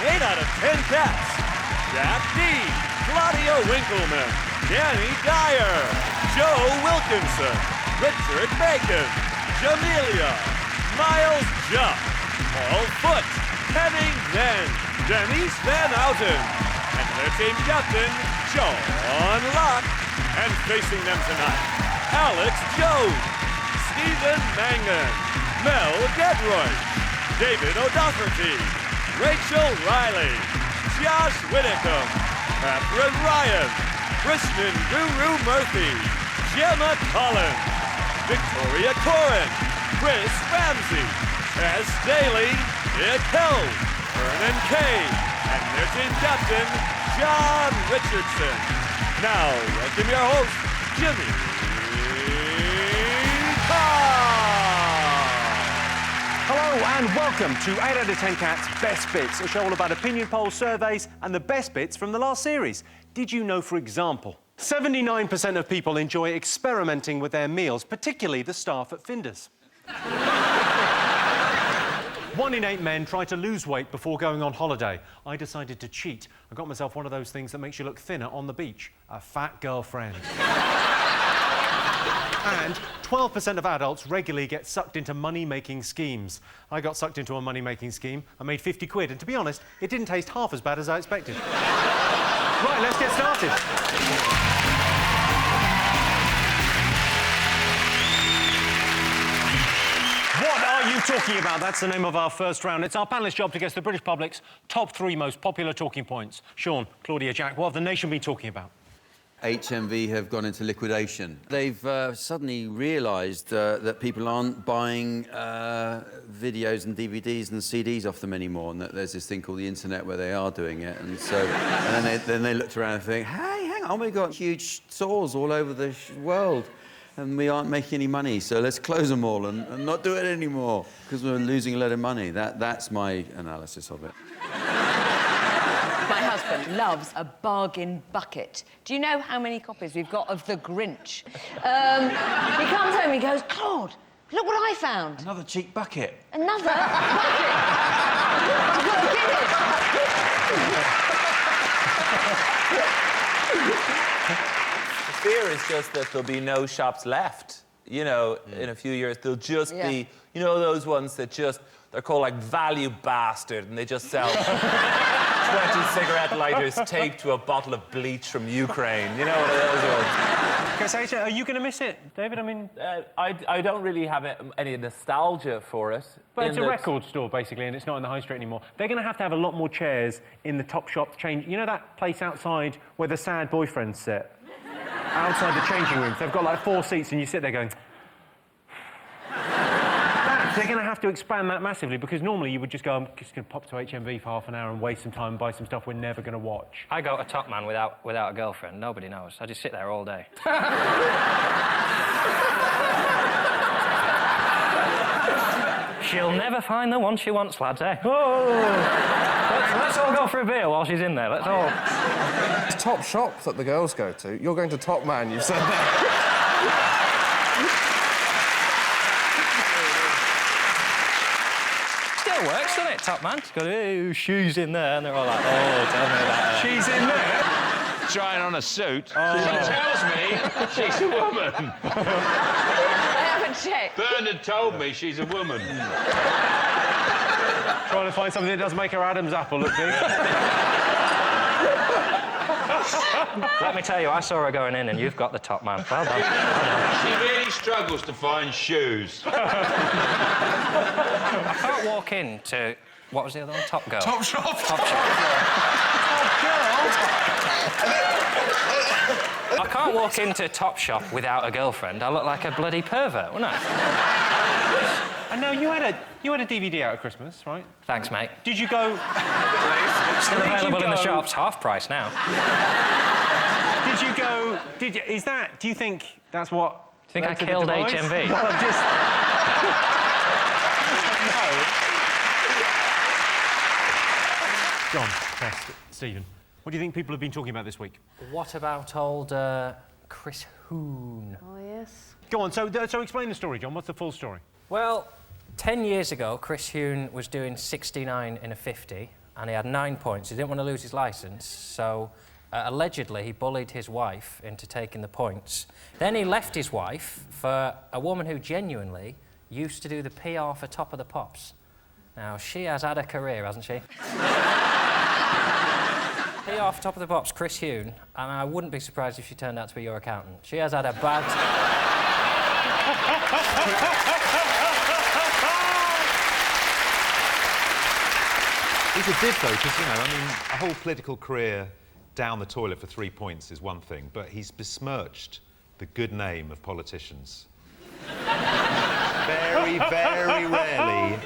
8 out of 10 cats. Jack D, Claudia Winkleman, Danny Dyer, Joe Wilkinson, Richard Bacon, Jamelia, Miles Jupp, Paul Foote, Henning Nen, Denise Van Outen, and their team captain, John Locke. And facing them tonight, Alex Jones, Stephen Mangan, Mel Gedroy, David O'Doherty, Rachel Riley, Josh Whitcomb, Catherine Ryan, Krishnan Guru Murphy, Gemma Collins, Victoria Corin, Chris Ramsey, Tess Daly, Nick Hill, Vernon Kay, and their team captain, John Richardson. Now, welcome your host, Jimmy Carr. Hello and welcome to 8 out of 10 Cats Best Bits, a show all about opinion polls, surveys and the best bits from the last series. Did you know, for example, 79% of people enjoy experimenting with their meals, particularly the staff at Findus. 1 in 8 men try to lose weight before going on holiday. I decided to cheat. I got myself one of those things that makes you look thinner on the beach. A fat girlfriend. And 12% of adults regularly get sucked into money-making schemes. I got sucked into a money-making scheme. I made 50 quid, and to be honest, it didn't taste half as bad as I expected. Right, let's get started. What are you talking about? That's the name of our first round. It's our panellists' job to guess the British public's top 3 most popular talking points. Sean, Claudia, Jack, what have the nation been talking about? HMV have gone into liquidation. They've suddenly realised that people aren't buying videos and DVDs and CDs off them anymore, and that there's this thing called the internet where they are doing it. And so, and then they looked around and think, hey, hang on, we've got huge stores all over the world, and we aren't making any money, so let's close them all and not do it anymore, because we're losing a lot of money. That's my analysis of it. My husband loves a bargain bucket. Do you know how many copies we've got of The Grinch? He comes home, he goes, Claude, look what I found. Another cheap bucket. Another bucket. I've got to get it. The fear is just that there'll be no shops left. You know, in a few years, there'll just be, you know, those ones that just, they're called, like, Value Bastard, and they just sell 20 cigarette lighters taped to a bottle of bleach from Ukraine. You know, one of those ones. Okay, so are you going to miss it, David? I mean... I don't really have any nostalgia for it. But it's a record store, basically, and it's not in the high street anymore. They're going to have a lot more chairs in the Topshop change... You know that place outside where the sad boyfriends sit? Outside the changing rooms. They've got, like, 4 seats, and you sit there going... They're going to have to expand that massively, because normally you would just go, I'm just going to pop to HMV for half an hour and waste some time and buy some stuff we're never going to watch. I go to Top Man without a girlfriend. Nobody knows. I just sit there all day. She'll never find the one she wants, lads, eh? Oh! Let's all go for a beer while she's in there. Let's all... It's Topshop that the girls go to. You're going to Top Man, you said that. Still works, doesn't it, Top Man? It's got, oh, she's in there, and they're all like, oh, tell me about her. She's in there? Trying on a suit. She tells me she's a woman. I haven't checked. Bernard told me she's a woman. Trying to find something that doesn't make her Adam's apple look big. Let me tell you, I saw her going in, and you've got the Top Man. Well done. She really struggles to find shoes. I can't walk into... What was the other one? Top Girl. Topshop. I can't walk into Topshop without a girlfriend. I look like a bloody pervert, wouldn't I? I know you had a DVD out at Christmas, right? Thanks, mate. Did you go... Still available in the shops, half price now. Did you go... Do you think that's what... Do you think I killed HMV? Well, I'm just... John, Tess, Stephen, what do you think people have been talking about this week? What about old Chris Huhne? Oh, yes. Go on, so explain the story, John. What's the full story? Well, 10 years ago, Chris Huhne was doing 69 in a 50 and he had 9 points. He didn't want to lose his licence, so allegedly he bullied his wife into taking the points. Then he left his wife for a woman who genuinely used to do the PR for Top of the Pops. Now, she has had a career, hasn't she? PR for Top of the Pops, Chris Huhne, and I wouldn't be surprised if she turned out to be your accountant. She has had a bad... He's a div, though, because, you know, I mean, a whole political career down the toilet for 3 points is one thing, but he's besmirched the good name of politicians. Very, very rarely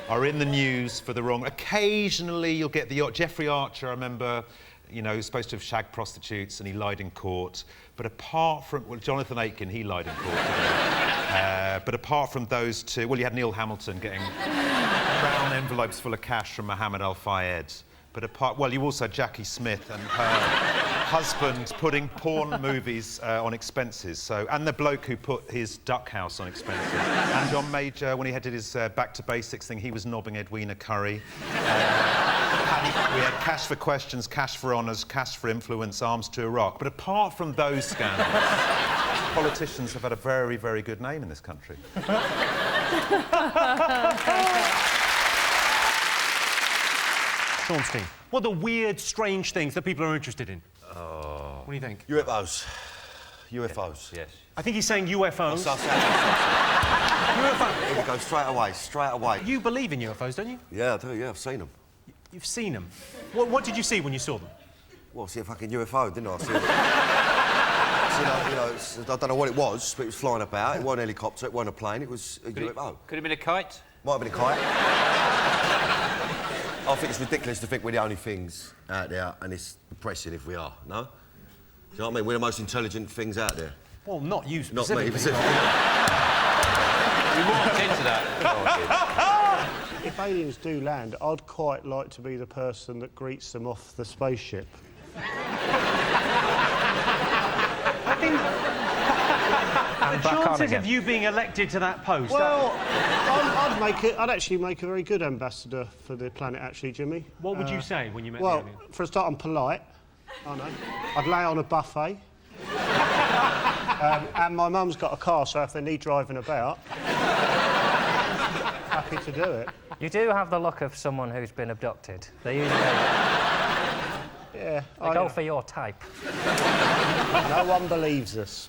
are in the news for the wrong... Occasionally, you'll get the... Jeffrey Archer, I remember, you know, he was supposed to have shagged prostitutes and he lied in court. But apart from... Well, Jonathan Aitken, he lied in court, didn't he? But apart from those two... Well, you had Neil Hamilton getting brown envelopes full of cash from Mohammed Al-Fayed. But apart... Well, you also had Jackie Smith and her husband putting porn movies on expenses. So, and the bloke who put his duck house on expenses. And John Major, when he did his Back to Basics thing, he was nobbing Edwina Curry. We had cash for questions, cash for honours, cash for influence, arms to Iraq. But apart from those scandals, politicians have had a very, very good name in this country. Sean, what are the weird, strange things that people are interested in? What do you think? UFOs. UFOs. Yes. I think he's saying UFOs. UFO. Here we go, straight away. You believe in UFOs, don't you? Yeah, I do, yeah, I've seen them. You've seen them? What did you see when you saw them? Well, I see a fucking UFO, didn't I? I don't know what it was, but it was flying about. It wasn't a helicopter, it wasn't a plane, it was a UFO. Could have been a kite? Might have been a kite. I think it's ridiculous to think we're the only things out there, and it's depressing if we are, no? Do you know what I mean? We're the most intelligent things out there. Well, not you Not specifically. me, specifically. We walked into that. If aliens do land, I'd quite like to be the person that greets them off the spaceship. I think... the chances of you being elected to that post... Well, I'd actually make a very good ambassador for the planet, actually, Jimmy. What would you say when you met the Well, alien? for a start, I'm polite. I know. I'd lay on a buffet. And my mum's got a car, so if they need driving about, happy to do it. You do have the look of someone who's been abducted. They usually... Yeah, They go for your type. No one believes us.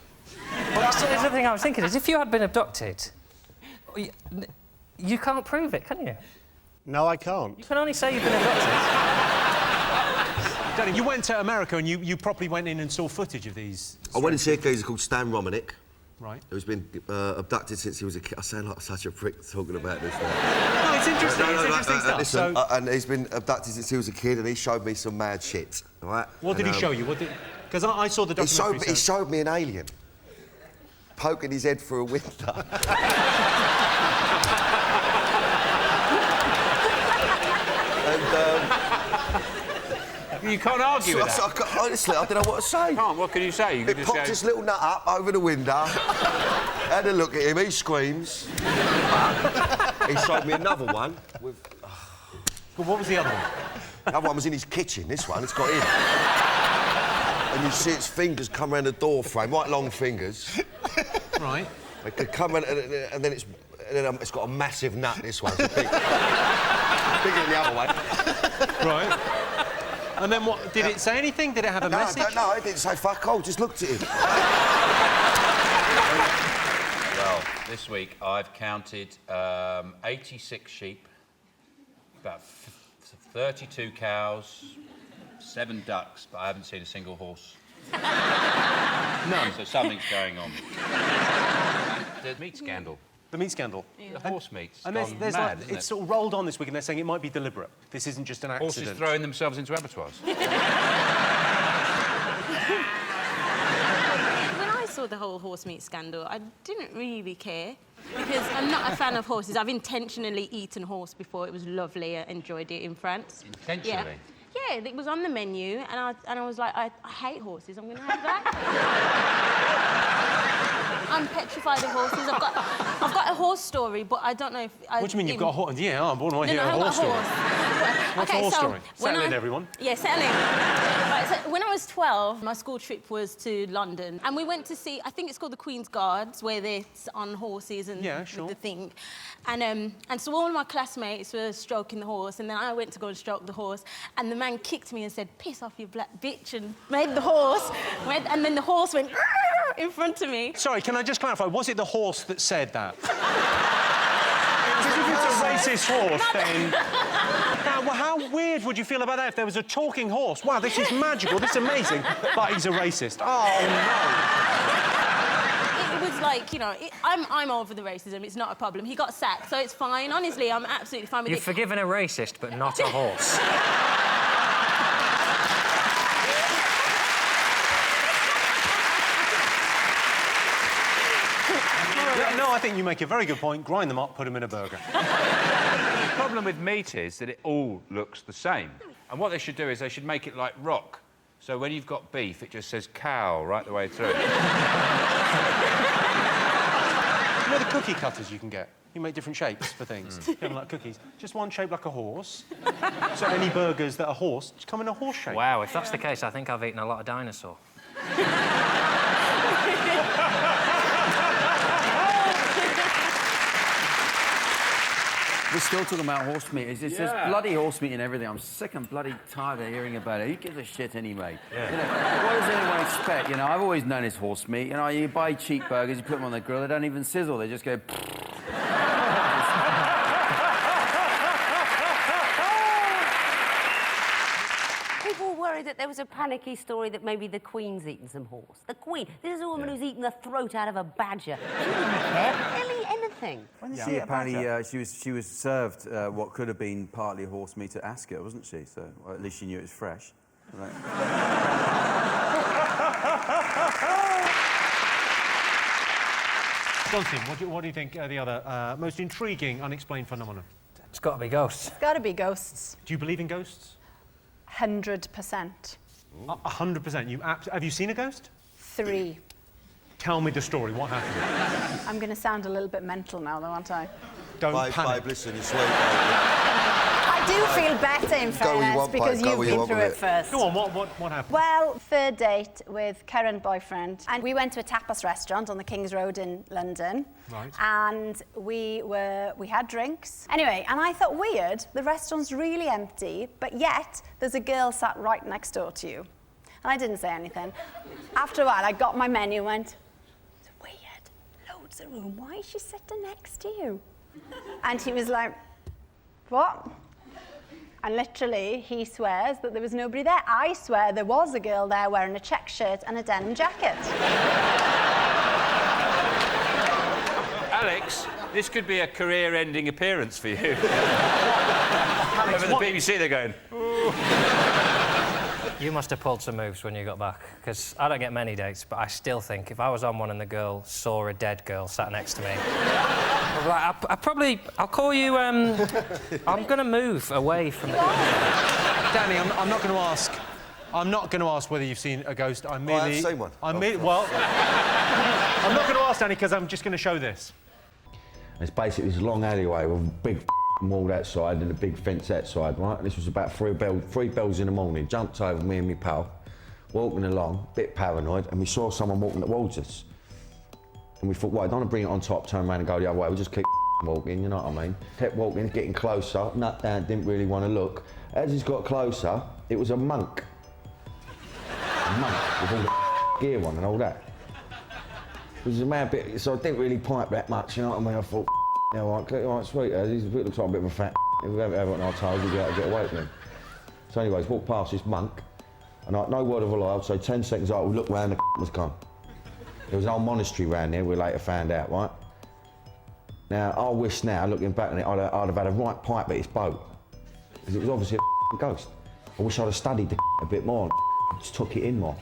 Well, that's the thing I was thinking, is if you had been abducted, you can't prove it, can you? No, I can't. You can only say you've been abducted. Danny, you went to America and you properly went in and saw footage of these... I went and see a geezer called Stan Romanek. Right. Who's been abducted since he was a kid. I sound like such a prick talking about this now. No, it's interesting, it's interesting stuff. Listen, and he's been abducted since he was a kid, and he showed me some mad shit, all right? What did he show you? Because I saw the documentary. He showed me an alien poking his head through a window. You can't argue with that. Honestly, I don't know what to say. Can't. What can you say? You It popped his little nut up over the window. Had a look at him, he screams. He showed me another one with... But what was the other one? The other one was in his kitchen, this one, it's got in. And you see its fingers come around the door frame, right long fingers. Right. They could come around, and then it's got a massive nut, this one. It's big. Bigger than the other one. Right. And then what? Did it say anything? Did it have a message? No, it didn't say fuck all, just looked at him. Well, this week I've counted 86 sheep, about 32 cows, 7 ducks, but I haven't seen a single horse. None. So something's going on. The meat scandal. The meat scandal. The horse meat's And gone there's mad, like, isn't it's it? sort of rolled on this week, and they're saying it might be deliberate. This isn't just an accident. Horses throwing themselves into abattoirs. When I saw the whole horse meat scandal, I didn't really care, because I'm not a fan of horses. I've intentionally eaten horse before. It was lovely. I enjoyed it in France. Intentionally? Yeah, it was on the menu, and I was like, I hate horses. I'm going to have that. I'm petrified of horses. I've got a horse story, but I don't know if... What do you mean you've got a horse? Yeah, I'm born right here. No, A horse story. What's a horse story? Settle in, everyone. Yeah, settle in. Right, so when I was 12, my school trip was to London, and we went to see, I think it's called the Queen's Guards, where they're on horses and with the thing. And so all of my classmates were stroking the horse, and then I went to go and stroke the horse, and the man kicked me and said, "Piss off, you black bitch," and made the horse, and then the horse went in front of me. Sorry, can I just clarify? Was it the horse that said that? Because if it's a racist horse, then... Now, well, how weird would you feel about that if there was a talking horse? Wow, this is magical, this is amazing, but he's a racist. Oh, no. It was like, you know, I'm over the racism, it's not a problem. He got sacked, so it's fine. Honestly, I'm absolutely fine with it. You've forgiven a racist, but not a horse. No, I think you make a very good point. Grind them up, put them in a burger. The problem with meat is that it all looks the same. And what they should do is they should make it like rock. So when you've got beef, it just says cow right the way through it. You know the cookie cutters you can get? You make different shapes for things. Kind of like cookies. Just one shape like a horse. So any burgers that are horse just come in a horse shape. Wow, if that's the case, I think I've eaten a lot of dinosaur. We're still talking about horse meat. It's just bloody horse meat and everything. I'm sick and bloody tired of hearing about it. Who gives a shit anyway? Yeah. You know, what does anyone expect? You know, I've always known it's horse meat. You know, you buy cheap burgers, you put them on the grill, they don't even sizzle. They just go... People were worried that there was a panicky story that maybe the Queen's eaten some horse. The Queen. This is a woman who's eaten the throat out of a badger. She didn't care. Really, anything. She apparently she was served what could have been partly horse meat at Ascot, wasn't she? So or at least she knew it was fresh. Right. Jonathan, what do you think are the other most intriguing unexplained phenomenon? It's got to be ghosts. It's got to be ghosts. Do you believe in ghosts? 100%. 100%. Have you seen a ghost? 3. Tell me the story. What happened? I'm going to sound a little bit mental now, though, aren't I? Don't panic. Babe, listen, you're sweet. I do feel better, in fairness, because you've been through it first. Go on, what happened? Well, third date with current boyfriend, and we went to a tapas restaurant on the King's Road in London. Right. And we had drinks. Anyway, and I thought, weird, the restaurant's really empty, but yet there's a girl sat right next door to you. And I didn't say anything. After a while, I got my menu and went, it's weird, loads of room, why is she sitting next to you? And he was like, what? And literally, he swears that there was nobody there. I swear there was a girl there wearing a check shirt and a denim jacket. Alex, this could be a career-ending appearance for you. Over the BBC, they're going... Ooh. You must have pulled some moves when you got back, because I don't get many dates, but I still think if I was on one and the girl saw a dead girl sat next to me, I'll call you, I'm going to move away from it. Danny, I'm not going to ask. I'm not going to ask whether you've seen a ghost. I'm merely... I've seen one. Well, I'm not going to ask, Danny, because I'm just going to show this. It's basically this long alleyway with a big wall that side and a big fence that side, right? And this was about 3 bells in the morning. Jumped over, me and my pal, walking along, a bit paranoid, and we saw someone walking towards us. And we thought, well, I don't want to bring it on top, turn around and go the other way. We'll just keep walking, you know what I mean? Kept walking, getting closer, nut down, didn't really want to look. As he's got closer, it was a monk. A monk with all the gear on and all that. It was a mad bit, so I didn't really pipe that much, you know what I mean? I thought, yeah, all right, sweet, he looks like a bit of a fat. If we haven't had what I told, we'd be able to get away from him. So anyways, walked past this monk, and no word of a lie, I'd say 10 seconds later, we looked round, the was gone. There was an old monastery round there, we later found out, right? Now, I wish now, looking back on it, I'd have had a right pipe at his boat. Because it was obviously a ghost. I wish I'd have studied the a bit more and just took it in more.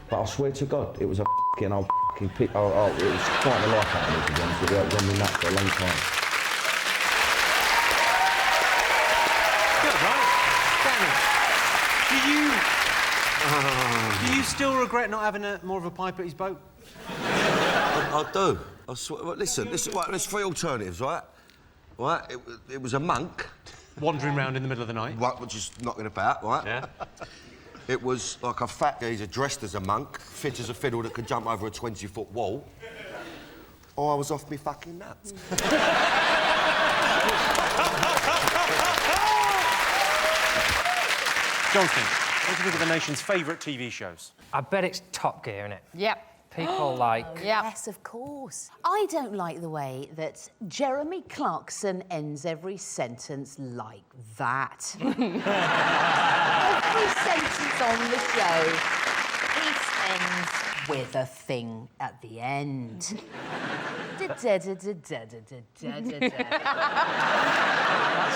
But I swear to God, it was a old pit. It was quite a life happening, to be honest with you. It was on me nuts for a long time. Good, right? Danny, do you still regret not having more of a pipe at his boat? I do. I swear. Well, listen. Right, there's three alternatives, right? Right. It was a monk wandering around in the middle of the night. Right, which is knocking about, right? Yeah. It was like a fat geezer dressed as a monk, fit as a fiddle that could jump over a 20-foot wall. Or I was off me fucking nuts. Johnston, what do you think of the nation's favourite TV shows? I bet it's Top Gear, innit? Yep. People like... Yes, of course. I don't like the way that Jeremy Clarkson ends every sentence like that. Every sentence on the show, he ends with a thing at the end. That's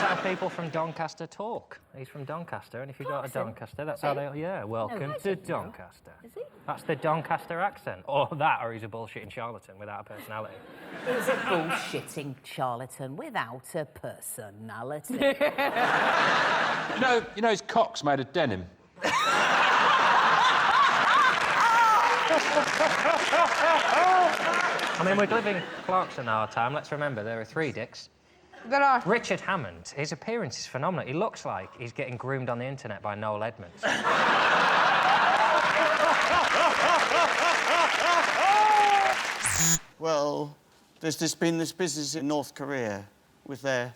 how people from Doncaster talk. He's from Doncaster, and if you go to Doncaster, that's how they... Yeah, welcome to Doncaster. Is he? That's the Doncaster accent. Or that, or he's a bullshitting charlatan without a personality. He's a bullshitting charlatan without a personality. You know his cock's made of denim. I mean, we're living Clarkson our time. Let's remember, there are three dicks. There are. Richard Hammond, his appearance is phenomenal. He looks like he's getting groomed on the internet by Noel Edmonds. Well, there's been this business in North Korea with their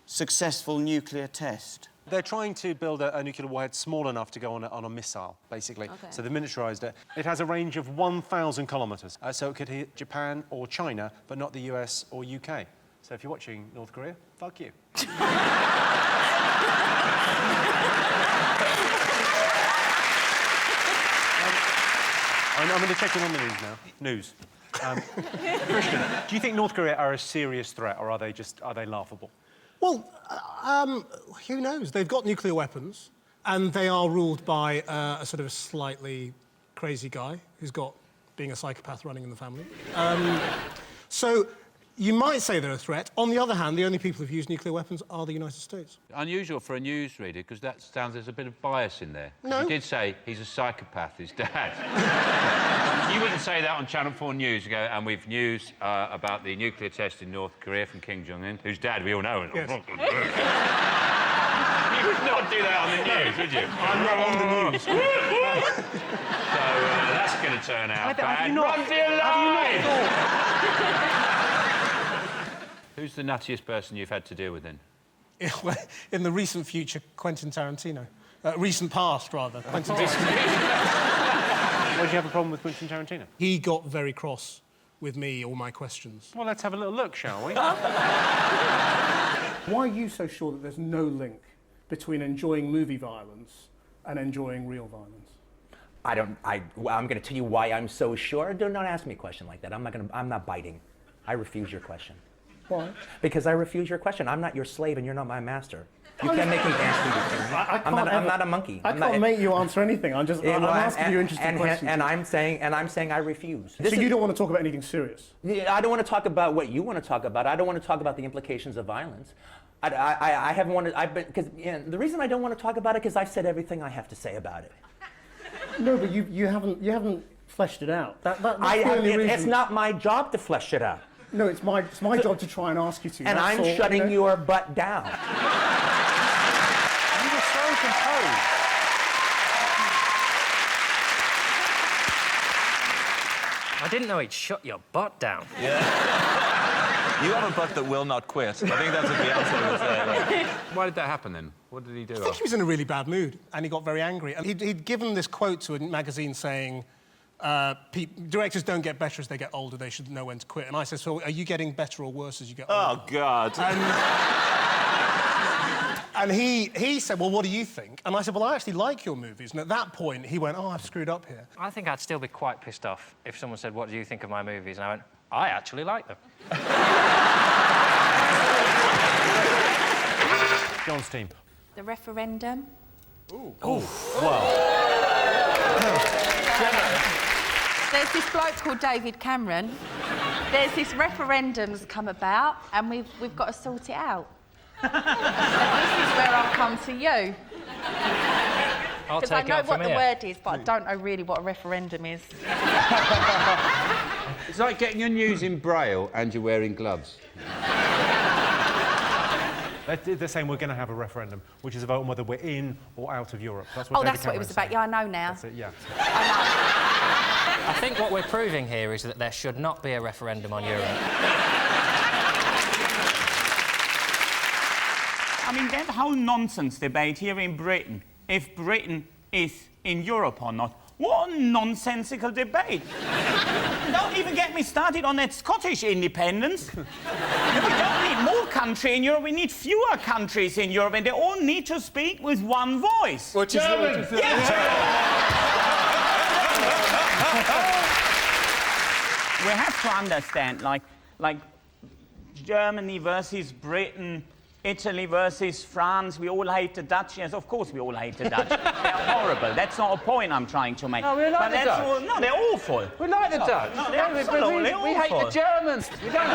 successful nuclear test. They're trying to build a nuclear warhead small enough to go on a missile, basically. Okay. So they miniaturised it. It has a range of 1,000 kilometres, so it could hit Japan or China, but not the US or UK. So if you're watching North Korea, fuck you. I'm going to check in on the news now. News. Christian, do you think North Korea are a serious threat, or are they laughable? Well, who knows? They've got nuclear weapons, and they are ruled by a sort of a slightly crazy guy who's got being a psychopath running in the family. So you might say they're a threat. On the other hand, the only people who've used nuclear weapons are the United States. Unusual for a newsreader, because that sounds there's a bit of bias in there. No. You did say he's a psychopath, his dad. You wouldn't say that on Channel 4 News. You go, and we've news about the nuclear test in North Korea from Kim Jong-un, whose dad we all know. Yes. You would not do that on the news, would you? I'm not on the news. So that's going to turn out bad. Run for your life! Who's the nuttiest person you've had to deal with then? In the recent future, Quentin Tarantino. Recent past, rather. Quentin Tarantino. Why did you have a problem with Quentin Tarantino? He got very cross with me or my questions. Well, let's have a little look, shall we? Why are you so sure that there's no link between enjoying movie violence and enjoying real violence? I'm going to tell you why I'm so sure. Do not ask me a question like that. I'm not biting. I refuse your question. Why? Because I refuse your question. I'm not your slave and you're not my master. You can't make me answer your thing. I'm not a monkey. I can't make you answer anything. I'm asking you interesting questions. And I'm saying I refuse. So you don't want to talk about anything serious? I don't want to talk about what you want to talk about. I don't want to talk about the implications of violence. I haven't wanted. Because the reason I don't want to talk about it is I've said everything I have to say about it. No, but you haven't fleshed it out. That's the only reason. It's not my job to flesh it out. No, it's my job to try and ask you to. And I'm shutting your butt down. You were so composed. I didn't know he'd shut your butt down. Yeah. You have a butt that will not quit. I think that's what the answer was there. Why did that happen then? What did he do? I think he was in a really bad mood, and he got very angry. And he'd given this quote to a magazine saying, directors don't get better as they get older, they should know when to quit. And I said, so are you getting better or worse as you get older? Oh, God. And he said, well, what do you think? And I said, well, I actually like your movies. And at that point, he went, oh, I've screwed up here. I think I'd still be quite pissed off if someone said, what do you think of my movies? And I went, I actually like them. John's team. The referendum. Ooh. Well. There's this bloke called David Cameron. There's this referendum's come about, and we've got to sort it out. This is where I'll come to you. Because I know what the word is, but I don't know really what a referendum is. It's like getting your news in Braille and you're wearing gloves. They're saying we're going to have a referendum, which is a vote on whether we're in or out of Europe. That's what Oh, David that's what it was Cameron's about. Yeah, I know now. That's it, yeah. I think what we're proving here is that there should not be a referendum on Europe. I mean, that whole nonsense debate here in Britain, if Britain is in Europe or not, what a nonsensical debate. Don't even get me started on that Scottish independence. We don't need more country in Europe, we need fewer countries in Europe, and they all need to speak with one voice. Which is German! We have to understand, like Germany versus Britain, Italy versus France, we all hate the Dutch. Yes, of course we all hate the Dutch. They're horrible. That's not a point I'm trying to make. No, we like the Dutch. No, they're awful. We like the Dutch. No, they're absolutely awful. We hate the Germans. We don't...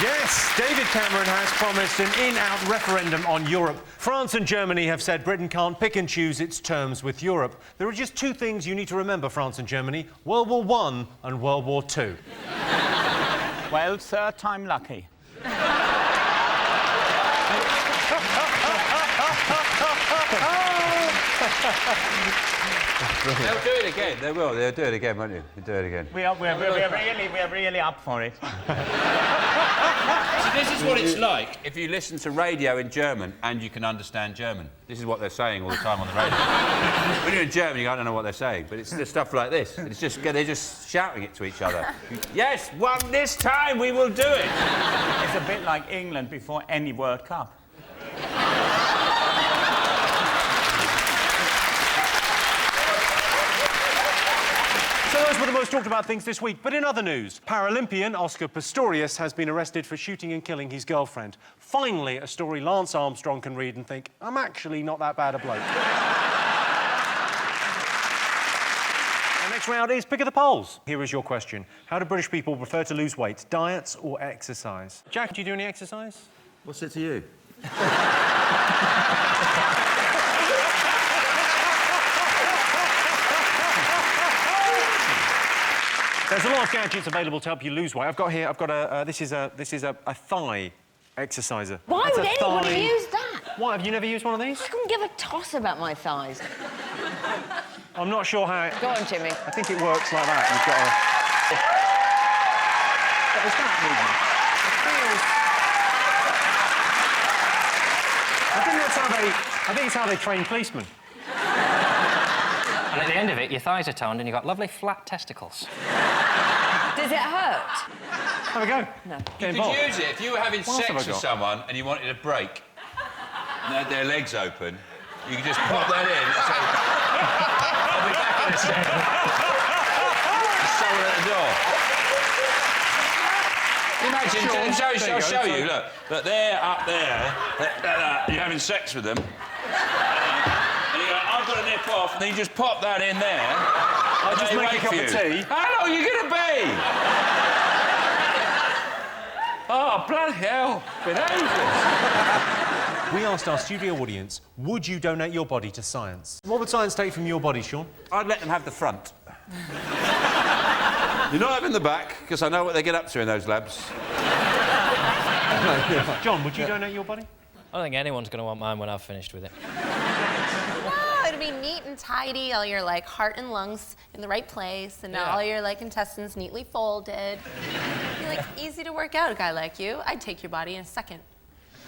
Yes, David Cameron has promised an in-out referendum on Europe. France and Germany have said Britain can't pick and choose its terms with Europe. There are just two things you need to remember, France and Germany: World War I and World War II. Well, third time lucky. They'll do it again. They will. They'll do it again, won't you? They'll do it again. We're really up for it. So this is what it's like if you listen to radio in German and you can understand German. This is what they're saying all the time on the radio. When you're in Germany, I don't know what they're saying, but it's just stuff like this. It's just, they're just shouting it to each other. Yes, this time we will do it. It's a bit like England before any World Cup. So those were the most talked about things this week. But in other news, Paralympian Oscar Pistorius has been arrested for shooting and killing his girlfriend. Finally, a story Lance Armstrong can read and think, I'm actually not that bad a bloke. The next round is Pick of the Polls. Here is your question. How do British people prefer to lose weight, diets or exercise? Jack, do you do any exercise? What's it to you? There's a lot of gadgets available to help you lose weight. I've got this is a thigh exerciser. Why That's would a anybody thigh- use that? Why, have you never used one of these? I couldn't give a toss about my thighs. I'm not sure how it... Go on, Jimmy. I think it works like that. You've got to... What was that movement? I think it's how they train policemen. And at the end of it, your thighs are toned and you've got lovely flat testicles. Does it hurt? Have a go. No. You could use it if you were having sex with someone and you wanted a break and they had their legs open. You could just pop that in and say, I'll be back in a second. Just someone at the door. Imagine, I'll show you, look, they're up there, you're having sex with them, and you go, I've got to nip off, and then you just pop that in there. I'll just make a cup of tea. How long are you going to be? Oh, bloody hell, been ages. We asked our studio audience, would you donate your body to science? What would science take from your body, Sean? I'd let them have the front. You're not having the back, because I know what they get up to in those labs. John, would you donate your body? I don't think anyone's going to want mine when I've finished with it. No, it'd be neat and tidy, all your, like, heart and lungs in the right place, and all your, like, intestines neatly folded. It'd be, like, easy to work out, a guy like you. I'd take your body in a second.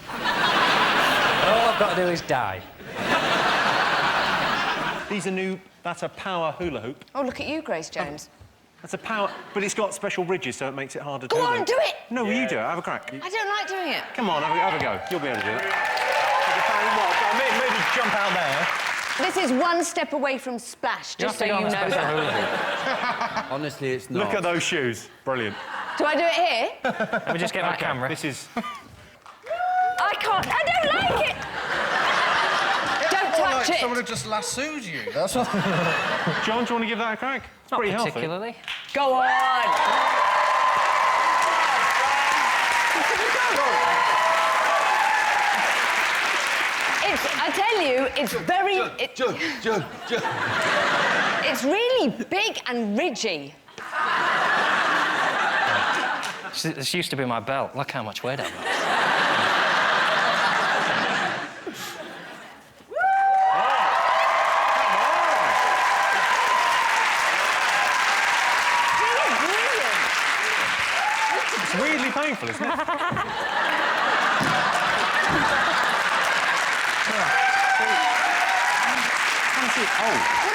All I've got to do is die. These are new... That's a power hula hoop. Oh, look at you, Grace Jones. That's a power... But it's got special ridges, so it makes it harder to... Go on, do it! No, you do it. Have a crack. I don't like doing it. Come on, have a go. You'll be able to do it. Maybe jump out there. This is one step away from splash, just so you know that. Honestly, it's not. Look at those shoes. Brilliant. Do I do it here? Let me just get my camera. This is... I can't. I don't like it. Don't touch it. Someone who just lassoed you. That's what... John, do you want to give that a crack? It's Not pretty particularly. healthy. Go on. I tell you, it's very... John. It's really big and ridgy. This used to be my belt. Look how much weight I've got. It's weirdly painful, isn't it? What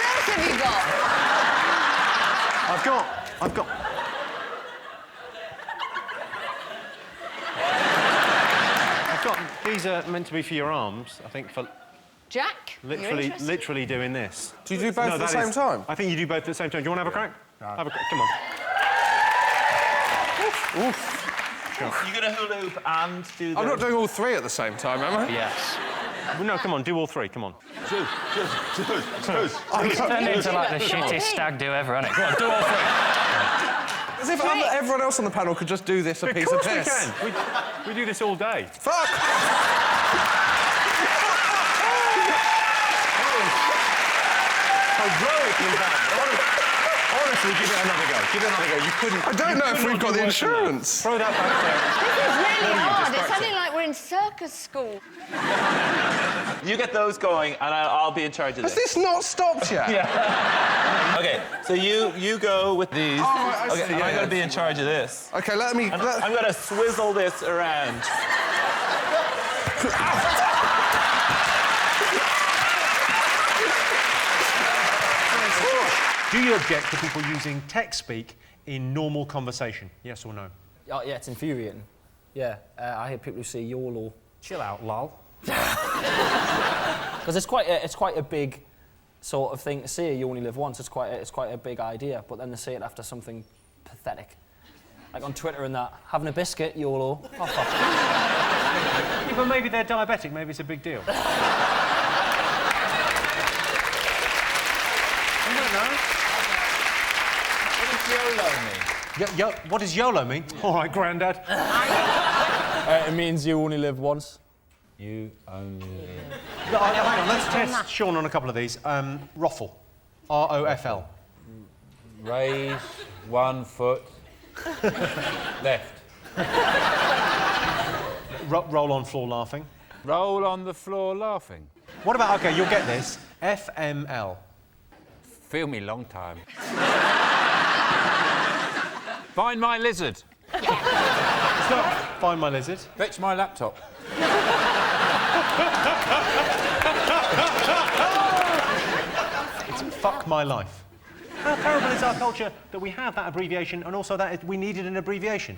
else have you got? I've got... These are meant to be for your arms, I think, for... Jack, literally doing this. Do you do both at the same time? I think you do both at the same time. Do you want to have a crack? Have a crack. Come on. Oof. You're going to hula hoop and do the... I'm not doing all three at the same time, am I? Yes. Well, no, come on, do all three, come on. It's turned into like the shittest stag do ever, hasn't it? Go on, do all three. As if everyone else on the panel could just do this a piece of piss. Of course we can. We do this all day. Fuck! Heroically done. Honestly, give it another go. Give it another go. You couldn't... I don't know if we've got the insurance. Throw that back there. This is really hard. It's sounding like we're in circus school. You get those going, and I'll be in charge of this. Has this not stopped yet? Yeah. OK, so you go with these. Oh, right, I see, and I'm going to be in charge of this. OK, let me... I'm going to swizzle this around. Do you object to people using tech speak in normal conversation? Yes or no? Oh, yeah, it's infuriating. Yeah, I hear people who say YOLO. Chill out, lol. Because it's quite a big sort of thing to say. You only live once. It's quite a big idea. But then they say it after something pathetic, like on Twitter and that. Having a biscuit, YOLO. Oh, fuck. Yeah, but maybe they're diabetic. Maybe it's a big deal. I don't know. What does YOLO mean? All right, Grandad. It means you only live once. You only live... No, hang on, let's test Sean on a couple of these. Roffle. R-O-F-L. Raise one foot left. Roll on floor laughing. Roll on the floor laughing. What about, OK, you'll get this, F-M-L. Feel me long time. Find my lizard. Stop. Find my lizard. Fetch my laptop. It's fuck my life. How terrible is our culture that we have that abbreviation and also that we needed an abbreviation?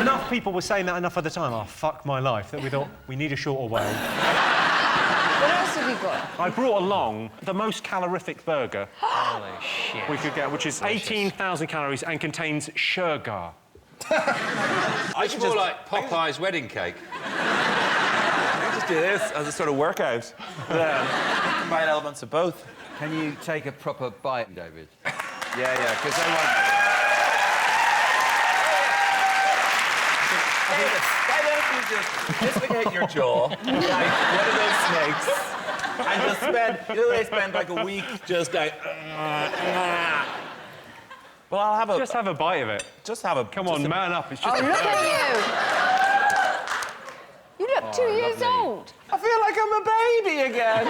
Enough people were saying that enough of the time, oh, fuck my life, that we thought we need a shorter way. What else have you got? I brought along the most calorific burger Holy shit. we could get, which is 18,000 calories and contains sugar. It's more like Popeye's wedding cake. I just do this as a sort of workout. Combine elements of both. Can you take a proper bite, David? Yeah, because they won't... David, why don't you just dislocate your jaw like one of those snakes and just spend, they spend like a week just like... Well, I'll have a... Just have a bite of it. Just have a... Come on, man up. It's just Oh, look at you! You look 2 years old. I feel like I'm a baby again.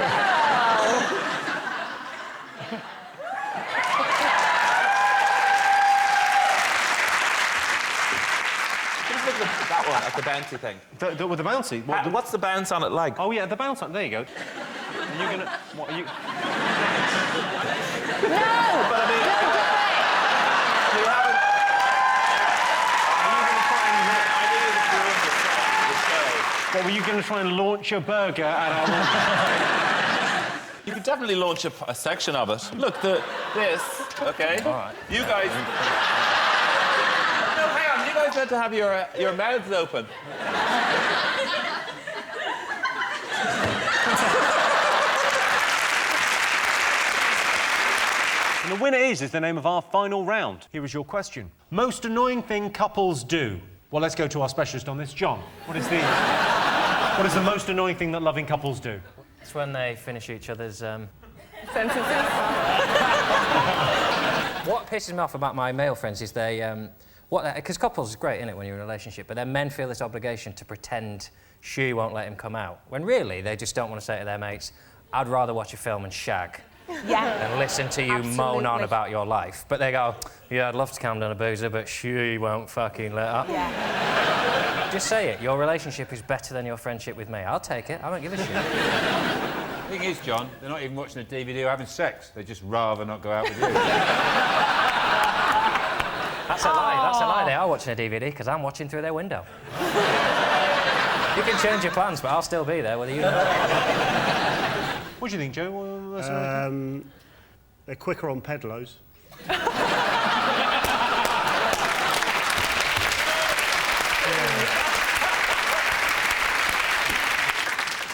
Just look at that one, at the bouncy thing. With the bouncy? What's the bounce on it like? Oh, yeah, the bounce on... There you go. Are you going to... What are you... No! But I mean... Don't do it! You haven't... What, were you going to try and launch a burger at our... You could definitely launch a section of it. Look, this, OK? All right. You guys... No, hang on, you guys meant to have your mouths open. And the winner is the name of our final round. Here is your question. Most annoying thing couples do? Well, let's go to our specialist on this. John, what is the most annoying thing that loving couples do? It's when they finish each other's... Sentences. What pisses me off about my male friends is they, because couples is great, isn't it, when you're in a relationship, but then men feel this obligation to pretend she won't let him come out, when really they just don't want to say to their mates, I'd rather watch a film and shag and listen to you moan on about your life. But they go, yeah, I'd love to calm down a boozer, but she won't fucking let up. Yeah. Just say it. Your relationship is better than your friendship with me. I'll take it. I don't give a shit. The thing is, John, they're not even watching a DVD or having sex. They'd just rather not go out with you. That's a lie. That's a lie. They are watching a DVD because I'm watching through their window. You can change your plans, but I'll still be there, whether you know it. What do you think, Joe? They're quicker on pedalos.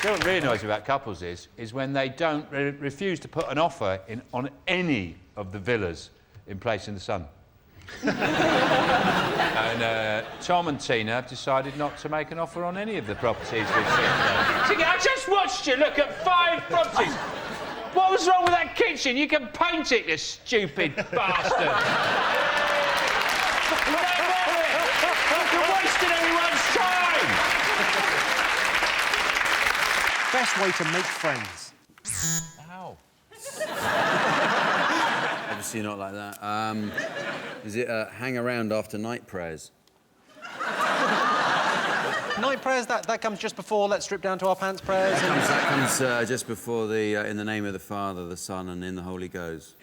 What really annoys me about couples is when they don't refuse to put an offer in on any of the villas in Place in the Sun. And Tom and Tina have decided not to make an offer on any of the properties we've seen there. I just watched you look at 5 properties. What was wrong with that kitchen? You can paint it, you stupid bastard. You're wasting everyone's time. Best way to make friends. Ow. Obviously not like that. Is it hang around after night prayers? Night prayers, that comes just before let's strip down to our pants prayers? That comes just before the in the name of the Father, the Son, and in the Holy Ghost.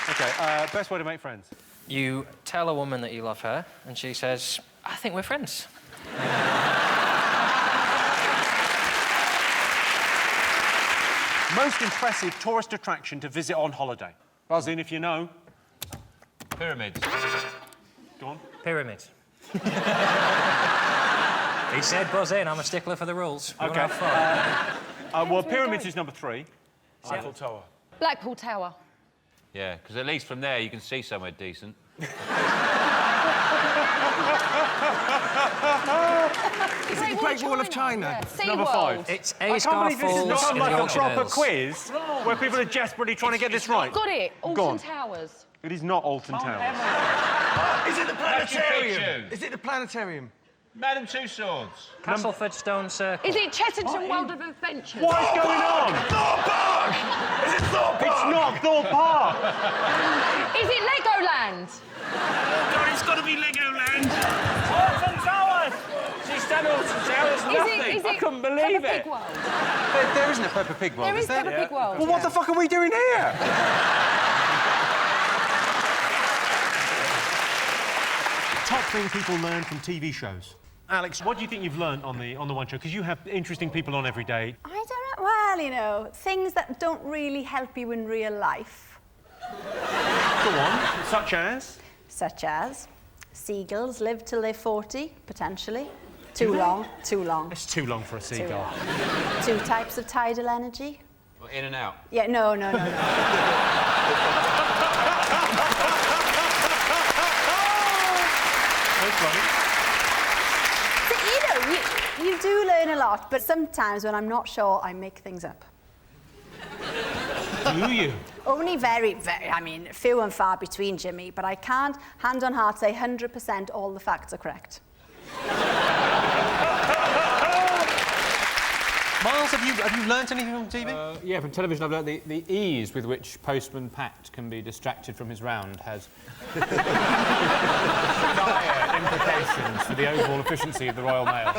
OK, best way to make friends? You tell a woman that you love her, and she says, I think we're friends. Most impressive tourist attraction to visit on holiday? Buzz in if you know. Pyramids. Go on. Pyramids. He said buzz in. I'm a stickler for the rules. OK. Well, pyramids is number 3. Eiffel Tower. Blackpool Tower. Yeah, because at least from there you can see somewhere decent. Is it the Great Wall of China? Yeah. Number 5. It's I can't believe this is not like a proper quiz where people are desperately trying to get this right. Got it. Alton Towers. It is not Alton Towers. Is it the planetarium? Is it the planetarium? Madame Tussauds. Castleford Stone Circle. Is it Chessington World of Adventure? What is going on? Thorpe Park! Is it Thorpe Park? It's not Thorpe Park. Is it Legoland? No, it's got to be Legoland. Alton Towers! She said Alton Towers, nothing. Is it I couldn't believe Peppa it. Pig World? There isn't a Peppa Pig World, There is there? Peppa Pig World. Well, what the fuck are we doing here? Top thing people learn from TV shows. Alex, what do you think you've learned on the One Show? Because you have interesting people on every day. I don't know. Well, you know, things that don't really help you in real life. Go on. Such as? Such as seagulls live till they're 40, potentially. Too long. It's too long for a seagull. 2 types of tidal energy. Well, in and out. Yeah, no. That's funny. So, you know, you do learn a lot, but sometimes when I'm not sure, I make things up. Do you? Only very, I mean, few and far between, Jimmy, but I can't, hand on heart, say 100% all the facts are correct. Miles, have you learnt anything from TV? Yeah, from television I've learnt the ease with which Postman Pat can be distracted from his round has dire implications for the overall efficiency of the Royal Mail.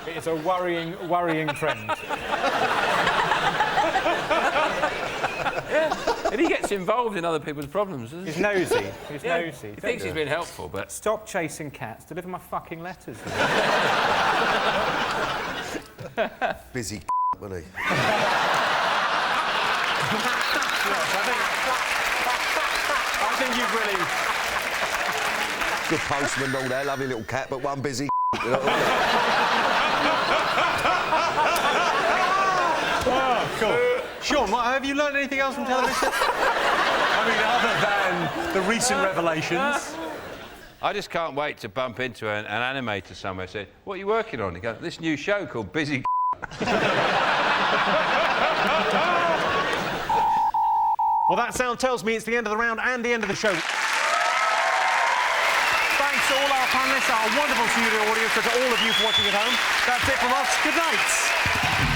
It's a worrying trend. And he gets involved in other people's problems, doesn't he? He's nosy. He's nosy. He thinks he's been helpful, but... Stop chasing cats. Deliver my fucking letters. Busy wasn't he? I think you've really... Good postman and all that, lovely little cat, but one busy Oh, cool. Sean, have you learned anything else from television? I mean, other than the recent revelations. I just can't wait to bump into an animator somewhere saying, what are you working on? He goes, this new show called Busy Well, that sound tells me it's the end of the round and the end of the show. Thanks to all our panellists, our wonderful studio audience, and to all of you for watching at home. That's it from us. Good night.